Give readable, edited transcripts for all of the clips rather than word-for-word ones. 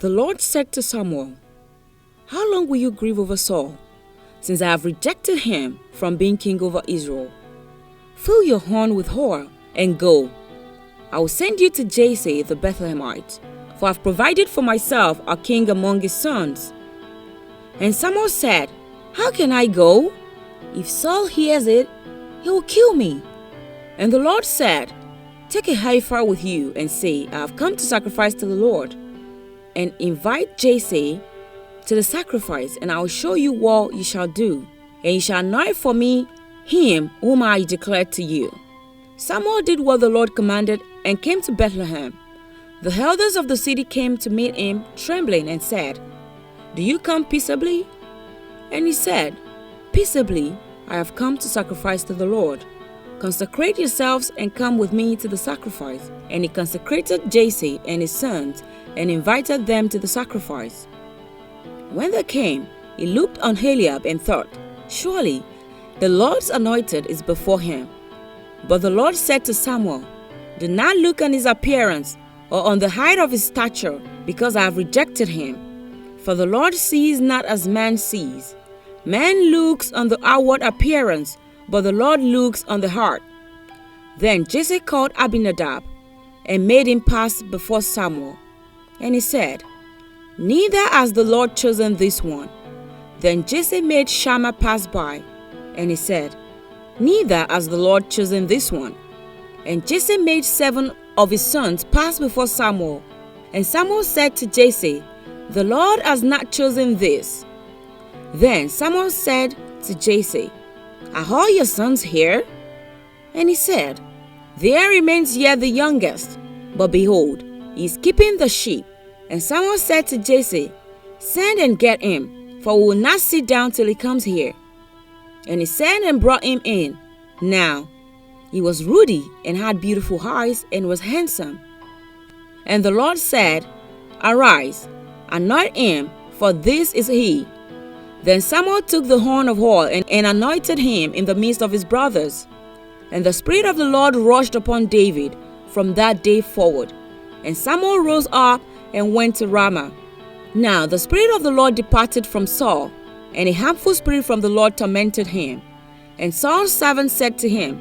The Lord said to Samuel, "How long will you grieve over Saul, since I have rejected him from being king over Israel? Fill your horn with oil and go. I will send you to Jesse the Bethlehemite, for I have provided for myself a king among his sons." And Samuel said, "How can I go? If Saul hears it, he will kill me." And the Lord said, "Take a heifer with you and say, I have come to sacrifice to the Lord. And invite Jesse to the sacrifice, and I will show you what you shall do. And you shall anoint for me him whom I declared to you." Samuel did what the Lord commanded and came to Bethlehem. The elders of the city came to meet him, trembling, and said, "Do you come peaceably?" And he said, "Peaceably, I have come to sacrifice to the Lord. Consecrate yourselves and come with me to the sacrifice." And he consecrated Jesse and his sons and invited them to the sacrifice. When they came, he looked on Eliab and thought, "Surely the Lord's anointed is before him." But the Lord said to Samuel, "Do not look on his appearance or on the height of his stature, because I have rejected him. For the Lord sees not as man sees. Man looks on the outward appearance, but the Lord looks on the heart." Then Jesse called Abinadab and made him pass before Samuel. And he said, "Neither has the Lord chosen this one." Then Jesse made Shammah pass by, and he said, "Neither has the Lord chosen this one." And Jesse made 7 of his sons pass before Samuel. And Samuel said to Jesse, "The Lord has not chosen this." Then Samuel said to Jesse, "Are all your sons here?" And he said, "There remains yet the youngest, but behold, he is keeping the sheep." And Samuel said to Jesse, "Send and get him, for we will not sit down till he comes here." And he sent and brought him in. Now he was ruddy and had beautiful eyes and was handsome. And the Lord said, "Arise, anoint him, for this is he." Then Samuel took the horn of oil and anointed him in the midst of his brothers. And the Spirit of the Lord rushed upon David from that day forward. And Samuel rose up and went to Ramah. Now the Spirit of the Lord departed from Saul, and a harmful spirit from the Lord tormented him. And Saul's servant said to him,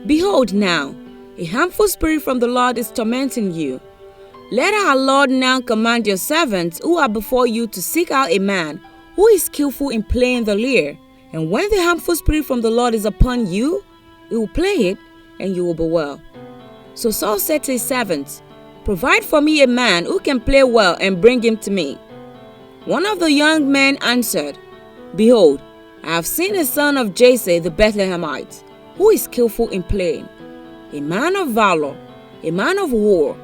"Behold now, a harmful spirit from the Lord is tormenting you. Let our Lord now command your servants who are before you to seek out a man who is skillful in playing the lyre. And when the harmful spirit from the Lord is upon you, he will play it, and you will be well." So Saul said to his servants, "Provide for me a man who can play well and bring him to me." One of the young men answered, "Behold, I have seen a son of Jesse the Bethlehemite, who is skillful in playing, a man of valor, a man of war,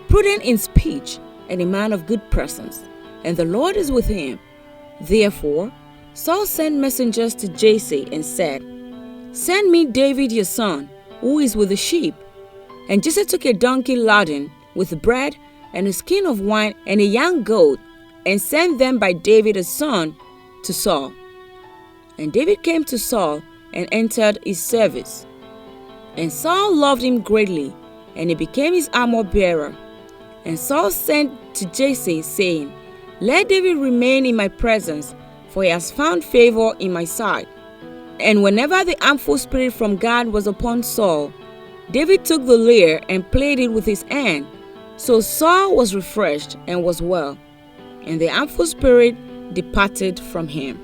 prudent in speech, and a man of good presence, and the Lord is with him." Therefore Saul sent messengers to Jesse and said, "Send me David your son, who is with the sheep." And Jesse took a donkey laden with bread and a skin of wine and a young goat, and sent them by David his son to Saul. And David came to Saul and entered his service. And Saul loved him greatly, and he became his armor bearer. And Saul sent to Jesse, saying, "Let David remain in my presence, for he has found favor in my sight." And whenever the harmful spirit from God was upon Saul, David took the lyre and played it with his hand. So Saul was refreshed and was well, and the harmful spirit departed from him.